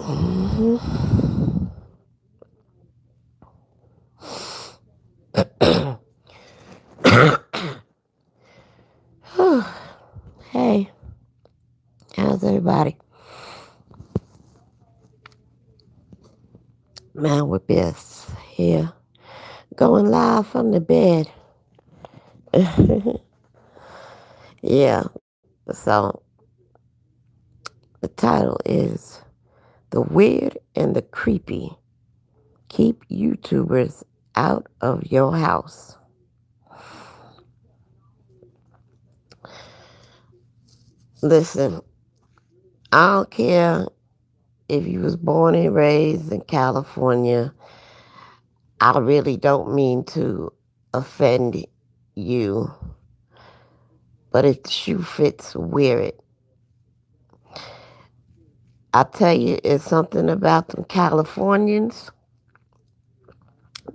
Hey, how's everybody? Man with Bess here, going live from the bed. Yeah, so the title is The Weird and the Creepy Keep YouTubers Out of Your House. Listen, I don't care if you was born and raised in California. I really don't mean to offend you, but if the shoe fits, wear it. I tell you, it's something about them Californians,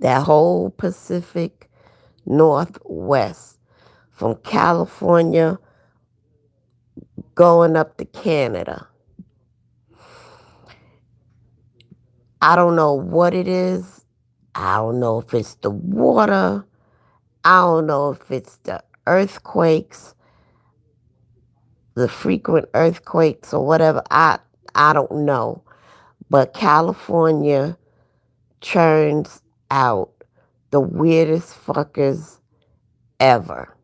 that whole Pacific Northwest, from California going up to Canada. I don't know what it is. I don't know if it's the water. I don't know if it's the earthquakes, the frequent earthquakes or whatever. I don't know. But California churns out the weirdest fuckers ever.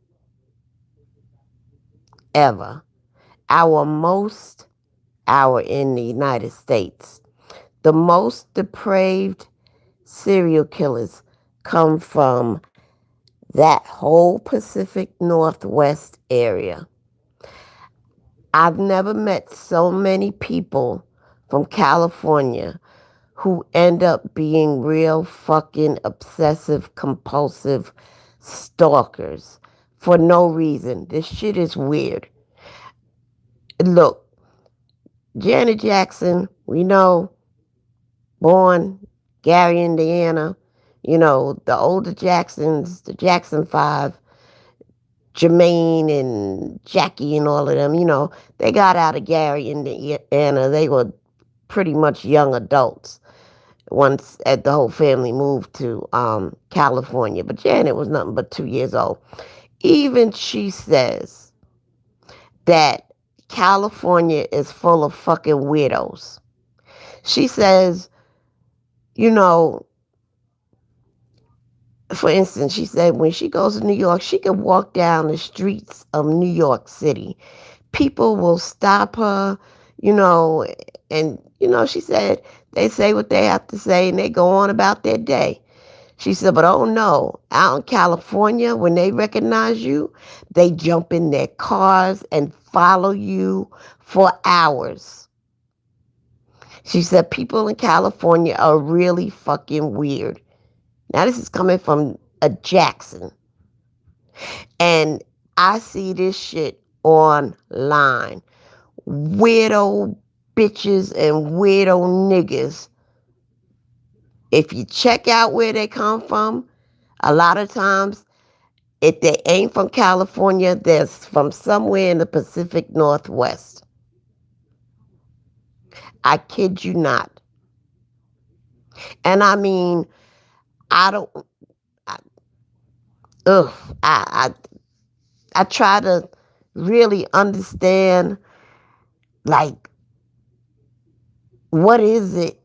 Ever. Our in the United States. The most depraved serial killers come from that whole Pacific Northwest area. I've never met so many people from California who end up being real fucking obsessive compulsive stalkers for no reason. This shit is weird. Look, Janet Jackson, we know, born Gary, Indiana. You know, the older Jacksons, the Jackson 5, Jermaine and Jackie and all of them, they got out of Gary, Indiana. They were pretty much young adults once the whole family moved to California. But Janet was nothing but 2 years old. Even she says that California is full of fucking weirdos. She says, you know, for instance, she said when she goes to New York, she can walk down the streets of New York City. People will stop her, you know, and, she said they say what they have to say and they go on about their day. She said, but oh no, out in California, when they recognize you, they jump in their cars and follow you for hours. She said people in California are really fucking weird. Now, this is coming from a Jackson. And I see this shit online. Weirdo bitches and weirdo niggas. If you check out where they come from, a lot of times, if they ain't from California, they're from somewhere in the Pacific Northwest. I kid you not. And I mean, I don't, I, ugh, I try to really understand, like, what is it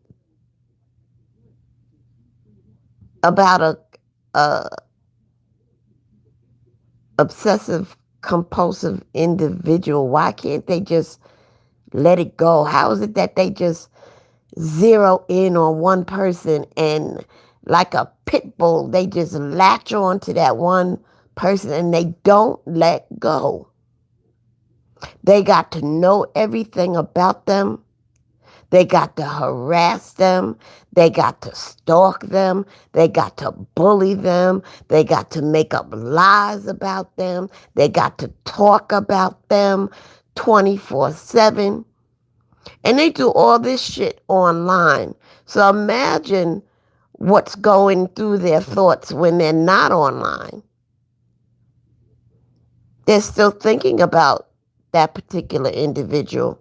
about a obsessive compulsive individual? Why can't they just let it go? How is it that they just zero in on one person and like a pit bull, they just latch on to that one person and they don't let go? They got to know everything about them. They got to harass them. They got to stalk them. They got to bully them. They got to make up lies about them. They got to talk about them 24/7. And they do all this shit online. So imagine what's going through their thoughts when they're not online. They're still thinking about that particular individual.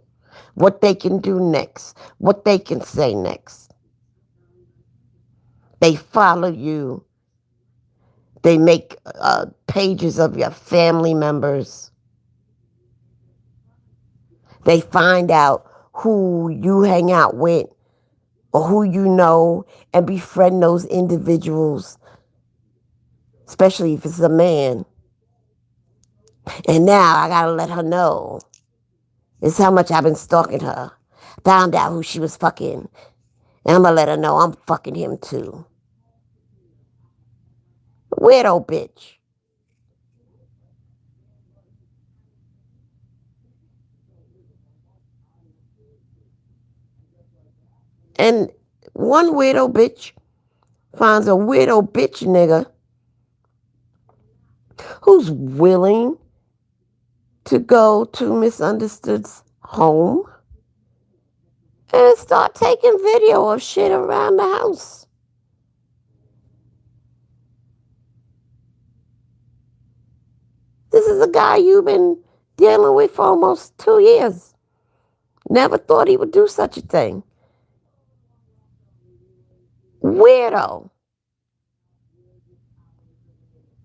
what they can do next, what they can say next. They follow you. They make pages of your family members. They find out who you hang out with or who you know and befriend those individuals, especially if it's a man. And now I gotta let her know. It's how much I've been stalking her. Found out who she was fucking. And I'm gonna let her know I'm fucking him too. Weirdo bitch. And one weirdo bitch finds a weirdo bitch nigga who's willing to go to Misunderstood's home and start taking video of shit around the house. This is a guy you've been dealing with for almost 2 years. Never thought he would do such a thing. Weirdo.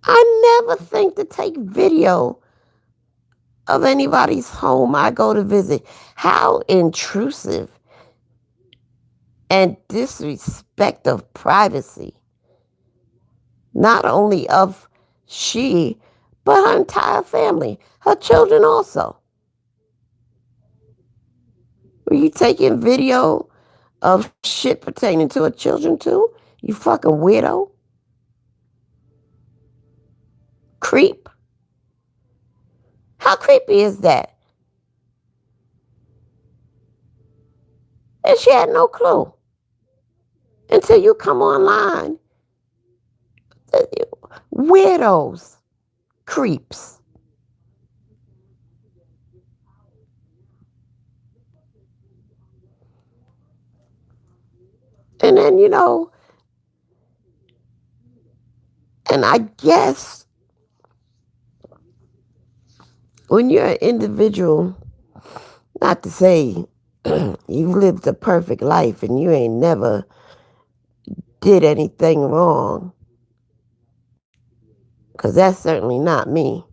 I never think to take video of anybody's home I go to visit. How intrusive and disrespect of privacy. Not only of she, but her entire family, her children also. Were you taking video of shit pertaining to her children too? You fucking weirdo. Creep. How creepy is that? And she had no clue until you come online. Weirdos. Creeps. And then, and I guess when you're an individual, not to say you've lived a perfect life and you ain't never did anything wrong, because that's certainly not me.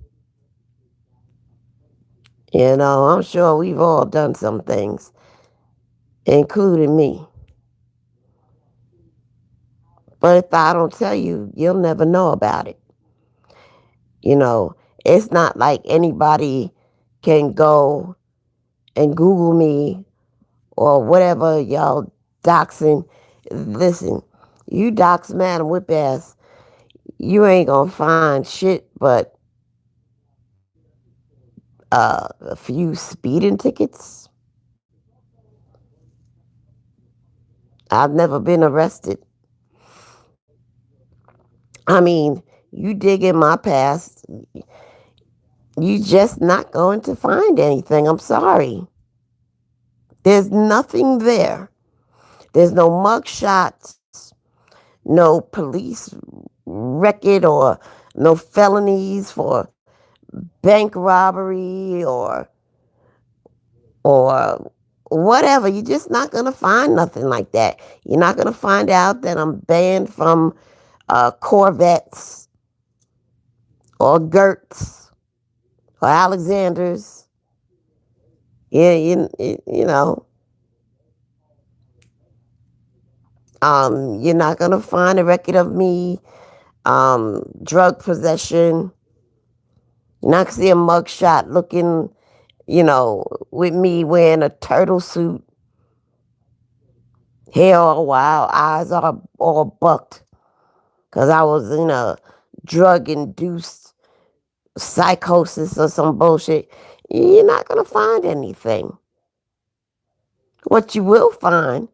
I'm sure we've all done some things, including me. But if I don't tell you, you'll never know about it. It's not like anybody can go and Google me or whatever y'all doxing. Listen, you dox Madam Whip ass, you ain't gonna find shit but a few speeding tickets. I've never been arrested. I mean, you dig in my past, you just not going to find anything. I'm sorry. There's nothing there. There's no mug shots, no police record, or no felonies for bank robbery or whatever. You're just not going to find nothing like that. You're not going to find out that I'm banned from Corvettes or Gertz or Alexanders. Yeah, you're not going to find a record of me drug possession. You're not going to see a mugshot looking, with me wearing a turtle suit, hair all wild, eyes all bucked, because I was in a drug-induced psychosis or some bullshit. You're not going to find anything. What you will find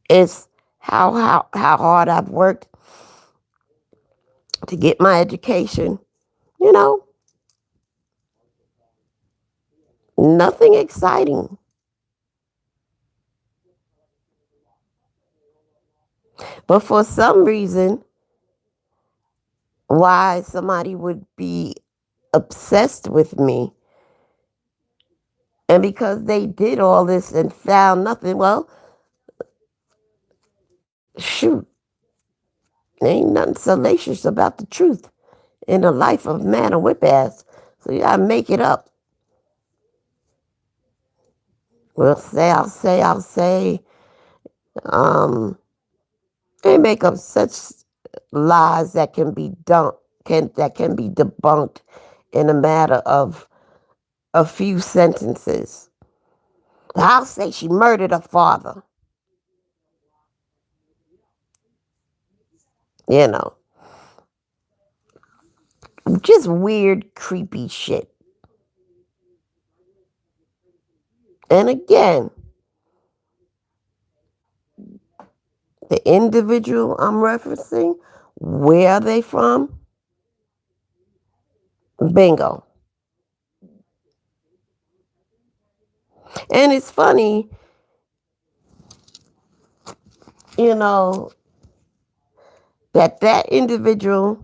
is how hard I've worked to get my education. Nothing exciting. But for some reason, why somebody would be obsessed with me And because they did all this and found nothing, well, shoot, there ain't nothing salacious about the truth in the life of man or whip ass. So you gotta make it up. Well, I'll say. Um, they make up such lies that can be debunked in a matter of a few sentences. I'll say she murdered her father. You know, just weird, creepy shit. And again, the individual I'm referencing, where are they from? Bingo. And it's funny, you know, that individual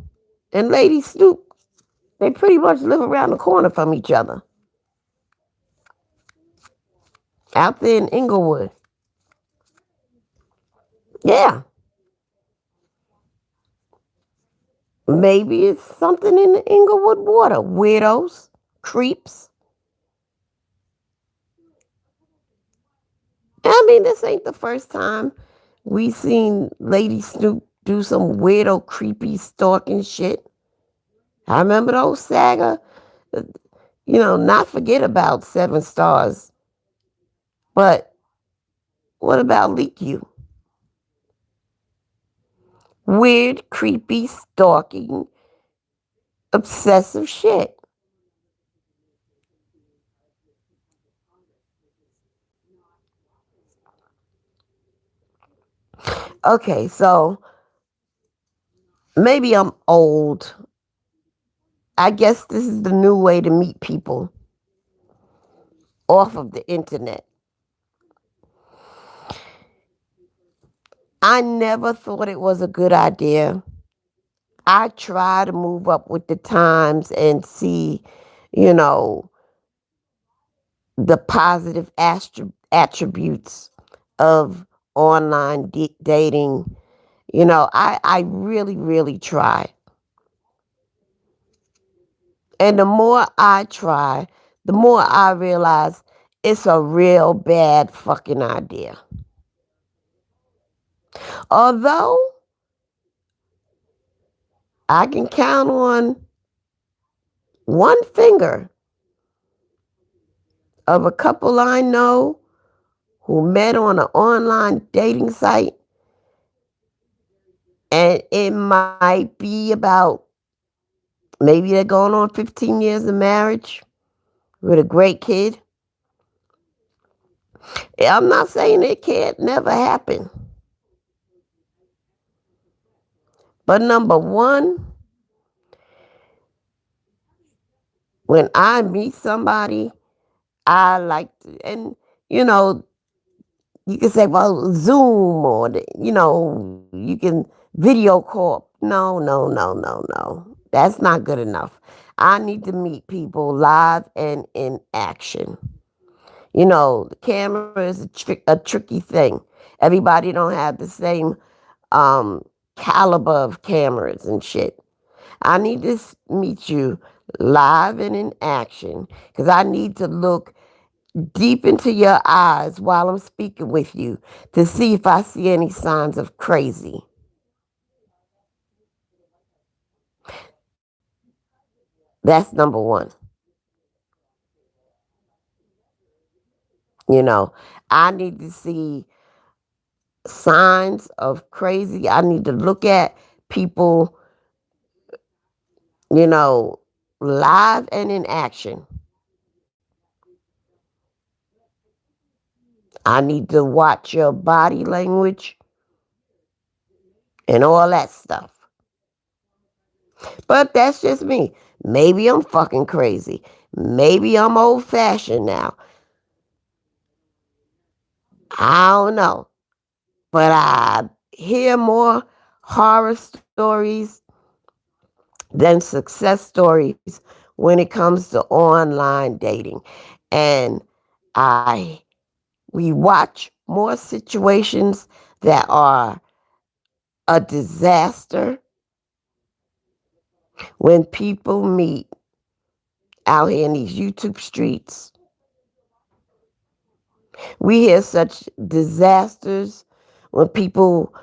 and Lady Snoop, they pretty much live around the corner from each other. Out there in Inglewood. Yeah. Maybe it's something in the Inglewood water. Weirdos, creeps. I mean, this ain't the first time we seen Lady Snoop do some weirdo, creepy, stalking shit. I remember those saga, not forget about 7 Stars. But what about Leak You? Weird, creepy, stalking, obsessive shit. Okay, so maybe I'm old. I guess this is the new way to meet people off of the internet. I never thought it was a good idea. I try to move up with the times and see, you know, the positive attributes of online dating. I really, really try. And the more I try, the more I realize it's a real bad fucking idea. Although I can count on one finger of a couple I know who met on an online dating site, and it might be about, maybe they're going on 15 years of marriage with a great kid. I'm not saying it can't never happen. But number one, when I meet somebody, I like to, and you know, you can say, well, Zoom or, you can video call. No, no, no, no, no. That's not good enough. I need to meet people live and in action. The camera is a tricky thing. Everybody don't have the same um, caliber of cameras and shit. I need to meet you live and in action because I need to look deep into your eyes while I'm speaking with you to see if I see any signs of crazy. That's number one. You know, I need to see signs of crazy. I need to look at people, you know, live and in action. I need to watch your body language and all that stuff. But that's just me. Maybe I'm fucking crazy. Maybe I'm old fashioned now. I don't know. But I hear more horror stories than success stories when it comes to online dating. And I we watch more situations that are a disaster when people meet out here in these YouTube streets. We hear such disasters when people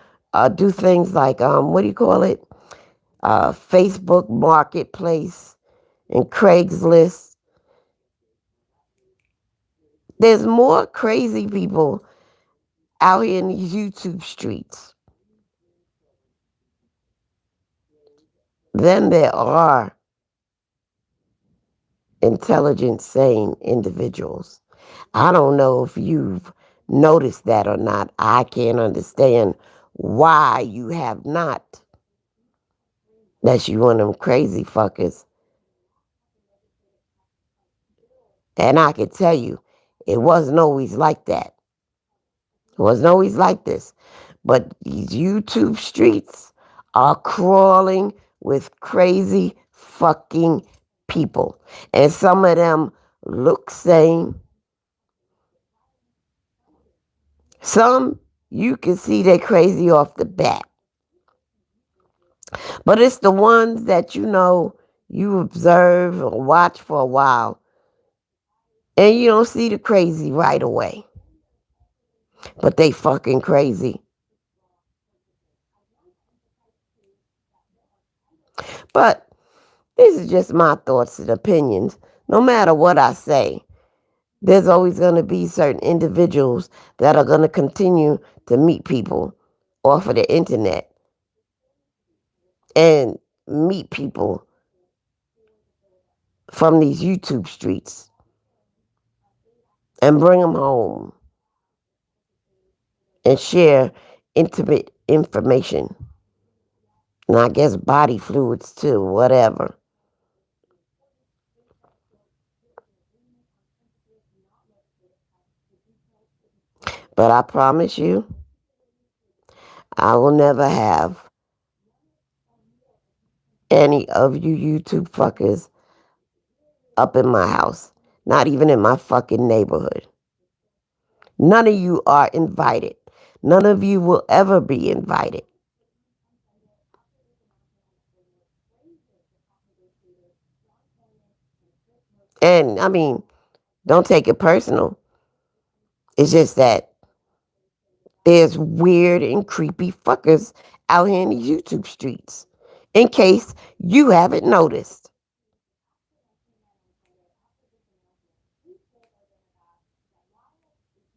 do things like what do you call it? Facebook Marketplace and Craigslist. There's more crazy people out here in these YouTube streets than there are intelligent, sane individuals. I don't know if you've noticed that or not. I can't understand why you have not. That's you one of them crazy fuckers. And I can tell you, it wasn't always like that. It wasn't always like this. But these YouTube streets are crawling with crazy fucking people. And some of them look sane. Some you can see they're crazy off the bat. But it's the ones that you observe or watch for a while and you don't see the crazy right away. But they fucking crazy. But these are just my thoughts and opinions. No matter what I say, there's always going to be certain individuals that are going to continue to meet people off of the internet and meet people from these YouTube streets and bring them home and share intimate information. And I guess body fluids too, whatever. But I promise you, I will never have any of you YouTube fuckers up in my house. Not even in my fucking neighborhood. None of you are invited. None of you will ever be invited. And I mean, don't take it personal. It's just that there's weird and creepy fuckers out here in the YouTube streets. In case you haven't noticed.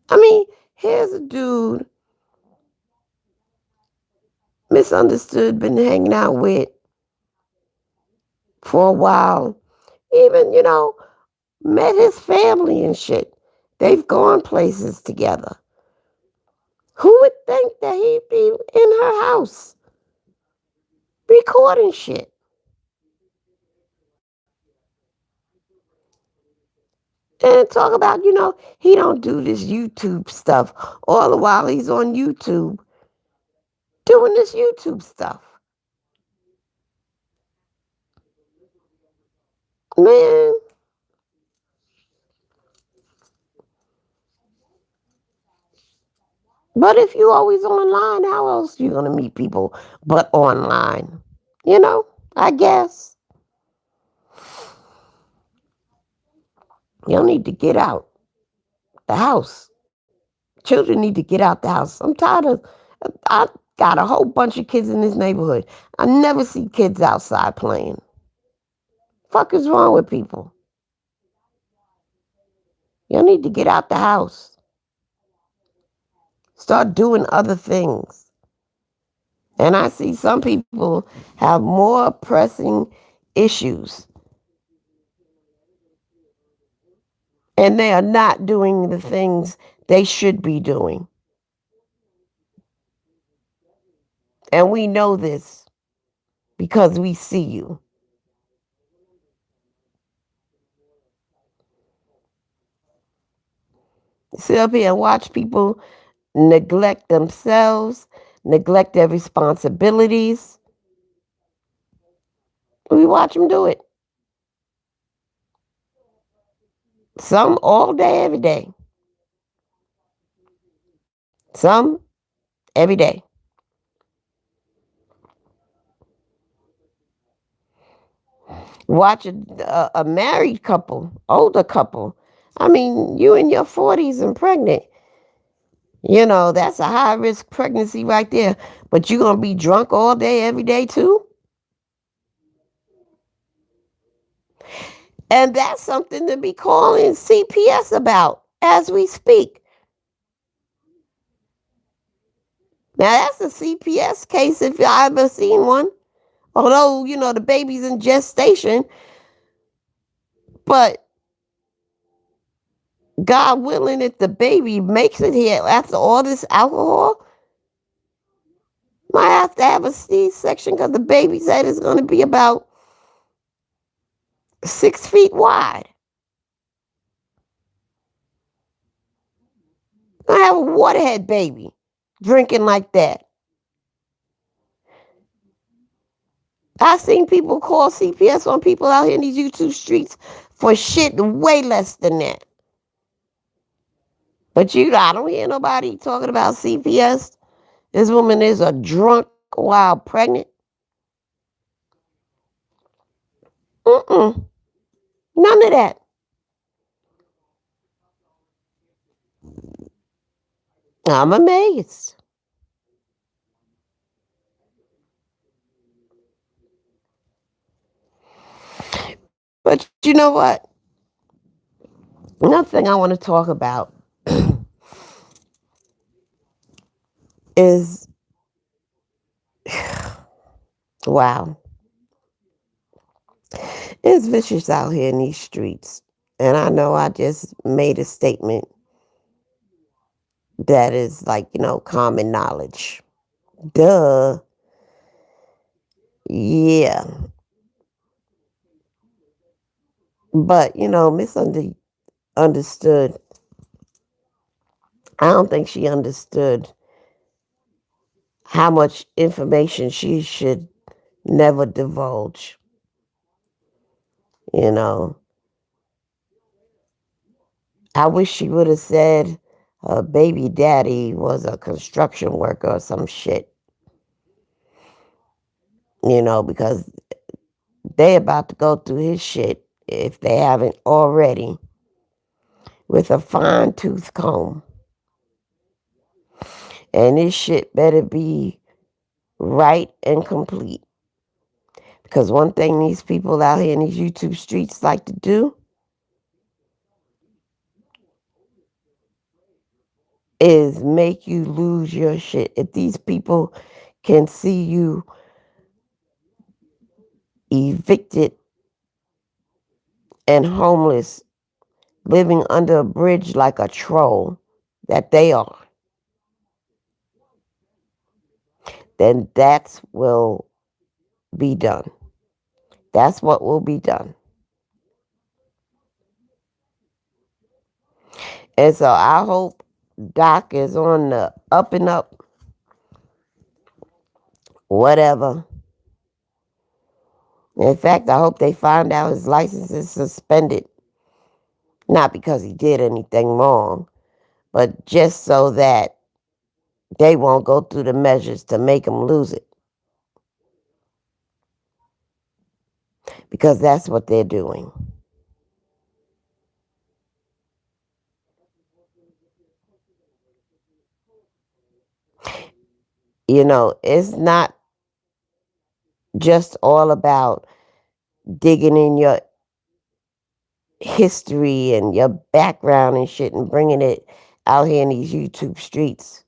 I mean, here's a dude misunderstood, been hanging out with for a while. Even, met his family and shit. They've gone places together. Who would think that he'd be in her house recording shit? And talk about, he don't do this YouTube stuff. All the while he's on YouTube doing this YouTube stuff. Man. But if you always online, how else you gonna meet people but online? I guess. You need to get out the house. Children need to get out the house. I'm tired of, I got a whole bunch of kids in this neighborhood. I never see kids outside playing. Fuck is wrong with people? You need to get out the house. Start doing other things. And I see some people have more pressing issues. And they are not doing the things they should be doing. And we know this because we see you. Sit up here and watch people neglect themselves, neglect their responsibilities. We watch them do it. Some all day, every day. Some every day. Watch a married couple, older couple. I mean, you in your 40s and pregnant. That's a high risk pregnancy right there. But you're going to be drunk all day, every day too? And that's something to be calling CPS about as we speak. Now, that's a CPS case if I ever seen one. Although, the baby's in gestation. But God willing, if the baby makes it here after all this alcohol, might have to have a C-section because the baby's head is going to be about 6 feet wide. I have a waterhead baby drinking like that. I've seen people call CPS on people out here in these YouTube streets for shit way less than that. But I don't hear nobody talking about CPS. This woman is a drunk while pregnant. None of that. I'm amazed. But you know what? Another thing I want to talk about is, wow, it's vicious out here in these streets. And I know I just made a statement that is like, common knowledge. Duh. Yeah. But, misunderstood. I don't think she understood how much information she should never divulge. I wish she would have said her baby daddy was a construction worker or some shit. Because they about to go through his shit, if they haven't already, with a fine tooth comb. And this shit better be right and complete. Because one thing these people out here in these YouTube streets like to do is make you lose your shit. If these people can see you evicted and homeless, living under a bridge like a troll that they are, then that's will be done. That's what will be done. And so I hope Doc is on the up and up, whatever. In fact, I hope they find out his license is suspended. Not because he did anything wrong, but just so that they won't go through the measures to make him lose it. Because that's what they're doing. It's not just all about digging in your history and your background and shit and bringing it out here in these YouTube streets.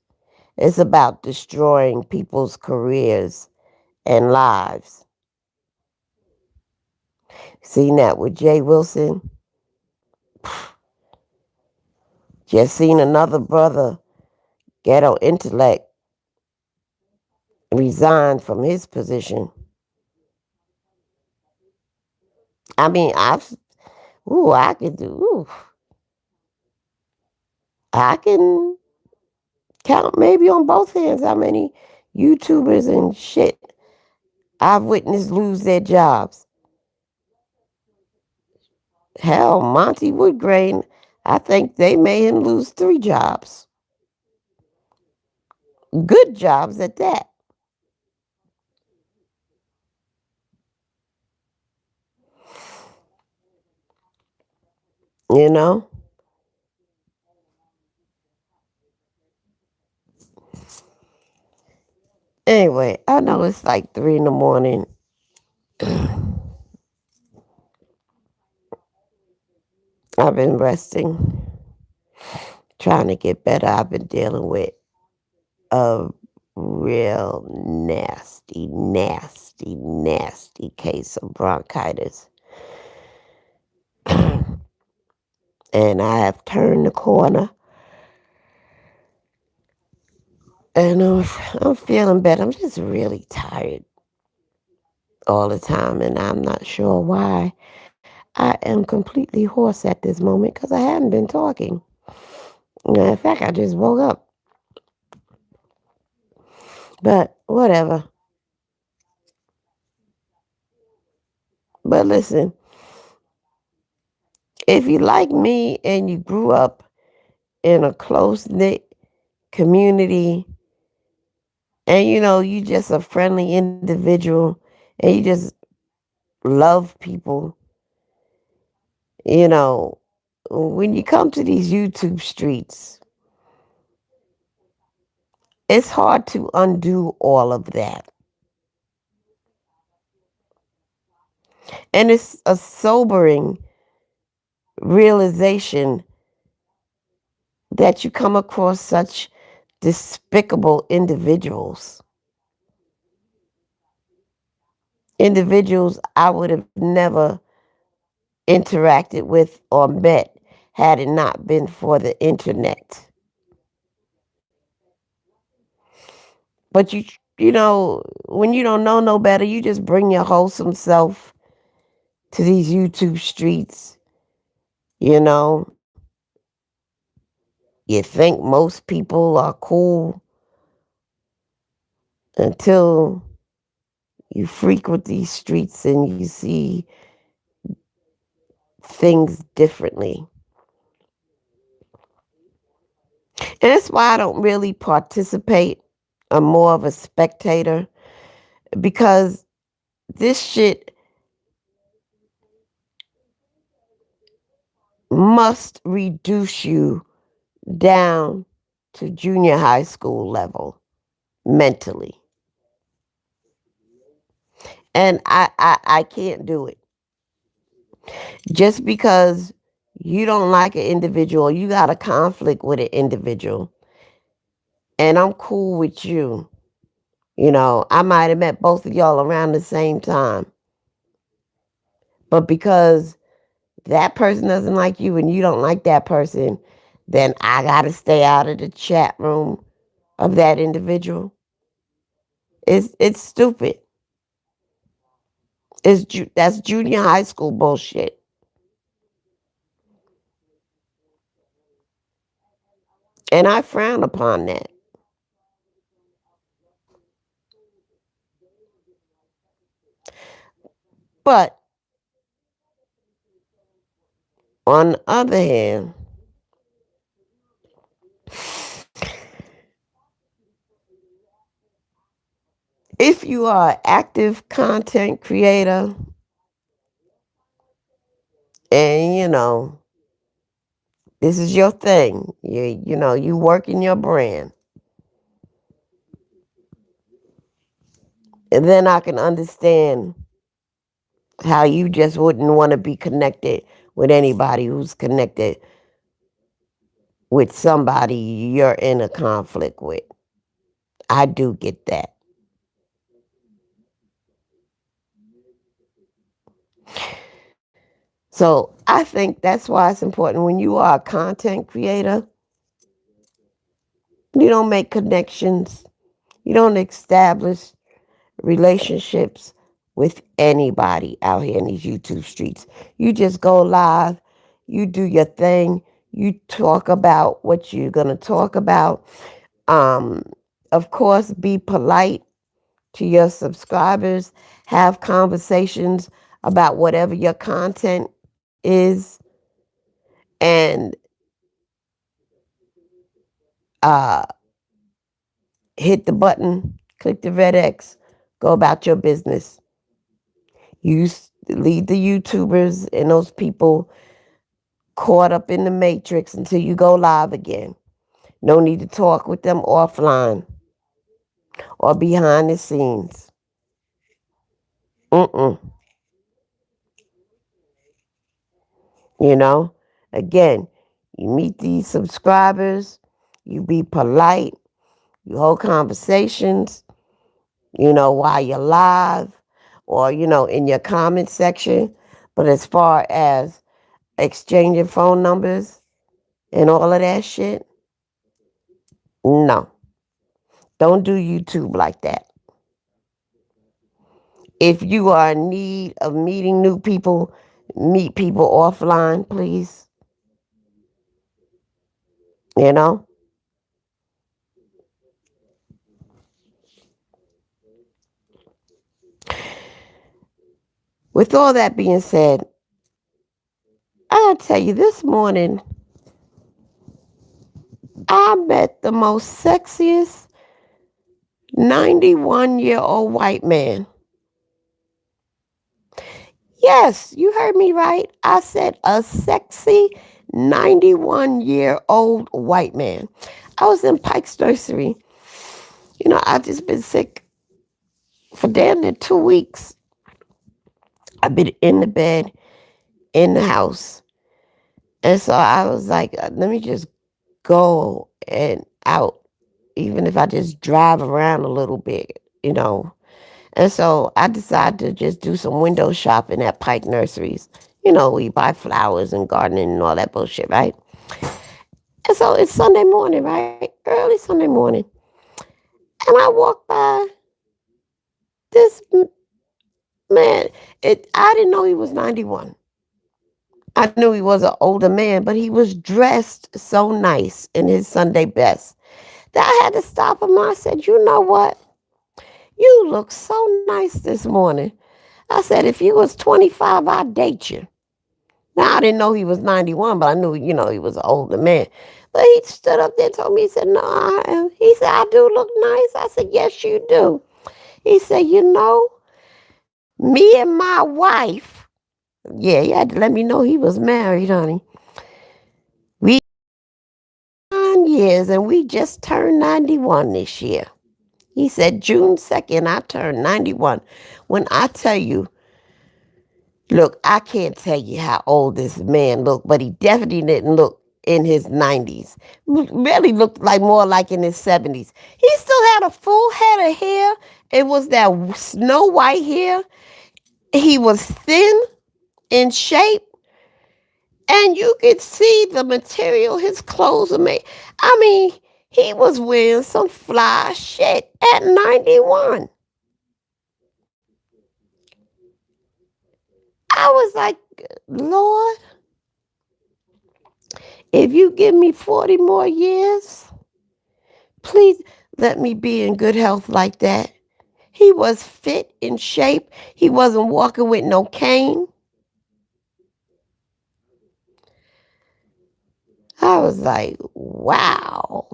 It's about destroying people's careers and lives. Seen that with Jay Wilson. Just seen another brother, Ghetto Intellect, resign from his position. I mean, I can count maybe on both hands how many YouTubers and shit I've witnessed lose their jobs. Hell, Monty Woodgrain, I think they made him lose 3 jobs. Good jobs at that. You know? Anyway, I know it's like 3 in the morning. I've been resting, trying to get better. I've been dealing with a real nasty, nasty, nasty case of bronchitis. And I have turned the corner. And I'm feeling better. I'm just really tired all the time. And I'm not sure why I am completely hoarse at this moment because I haven't been talking. In fact, I just woke up. But whatever. But listen, if you like me and you grew up in a close knit community and you just a friendly individual and you just love people, you know, when you come to these YouTube streets, it's hard to undo all of that. And it's a sobering realization that you come across such despicable individuals. Individuals I would have never interacted with or met had it not been for the internet. But when you don't know no better, you just bring your wholesome self to these YouTube streets. You know, you think most people are cool until you frequent these streets and you see things differently. And that's why I don't really participate. I'm more of a spectator because this shit must reduce you down to junior high school level mentally. And I can't do it. Just because you don't like an individual, you got a conflict with an individual, and I'm cool with you. I might have met both of y'all around the same time. But because that person doesn't like you and you don't like that person, then I got to stay out of the chat room of that individual. It's stupid. That's junior high school bullshit. And I frown upon that. But on the other hand, if you are an active content creator and this is your thing, you work in your brand, and then I can understand how you just wouldn't want to be connected with anybody who's connected with somebody you're in a conflict with. I do get that. So I think that's why it's important when you are a content creator, you don't make connections, you don't establish relationships with anybody out here in these YouTube streets. You just go live, you do your thing, you talk about what you're going to talk about. Um, of course, be polite to your subscribers, have conversations about whatever your content is, and uh, hit the button, click the red X, go about your business. Leave the YouTubers and those people caught up in the matrix until you go live again. No need to talk with them offline or behind the scenes. You know, again, you meet these subscribers, you be polite, you hold conversations, while you're live or, in your comment section. But as far as exchanging phone numbers and all of that shit, no. Don't do YouTube like that. If you are in need of meeting new people, meet people offline, please. You know? With all that being said, I'll tell you, this morning, I met the most sexiest 91-year-old white man. Yes, you heard me right. I said a sexy 91-year-old white man. I was in Pike's Nursery. I've just been sick for damn near 2 weeks. I've been in the bed, in the house. And so I was like, let me just go and out, even if I just drive around a little bit, And so I decided to just do some window shopping at Pike Nurseries. We buy flowers and gardening and all that bullshit, right? And so it's Sunday morning, right? Early Sunday morning. And I walk by this man. I didn't know he was 91. I knew he was an older man, but he was dressed so nice in his Sunday best that I had to stop him. I said, you know what? You look so nice this morning. I said, if you was 25, I'd date you. Now, I didn't know he was 91, but I knew, he was an older man. But he stood up there and told me, he said, no, I am. He said, I do look nice. I said, yes, you do. He said, me and my wife, yeah, he had to let me know he was married, honey. We 9 years, and we just turned 91 this year. He said, June 2nd, I turned 91. When I tell you, look, I can't tell you how old this man looked, but he definitely didn't look in his 90s. Really looked like more like in his 70s. He still had a full head of hair. It was that snow white hair. He was thin in shape. And you could see the material his clothes are made. I mean, he was wearing some fly shit at 91. I was like, Lord, if you give me 40 more years, please let me be in good health like that. He was fit, in shape. He wasn't walking with no cane. I was like, wow.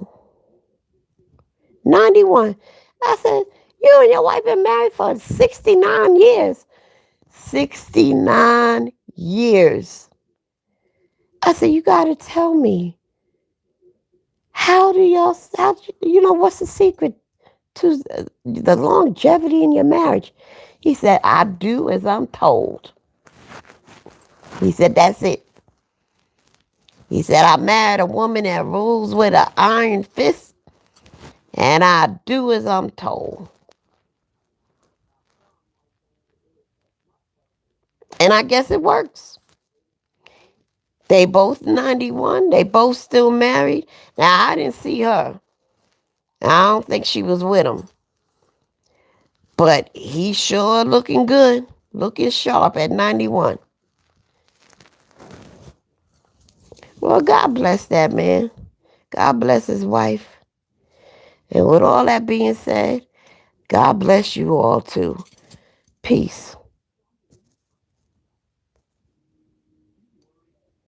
91. I said, you and your wife been married for 69 years. 69 years. I said, you got to tell me, what's the secret to the longevity in your marriage? He said, I do as I'm told. He said, that's it. He said, I married a woman that rules with an iron fist, and I do as I'm told. And I guess it works. They both 91. They both still married. Now, I didn't see her. I don't think she was with him. But he's sure looking good, looking sharp at 91. Well, God bless that man. God bless his wife. And with all that being said, God bless you all too. Peace.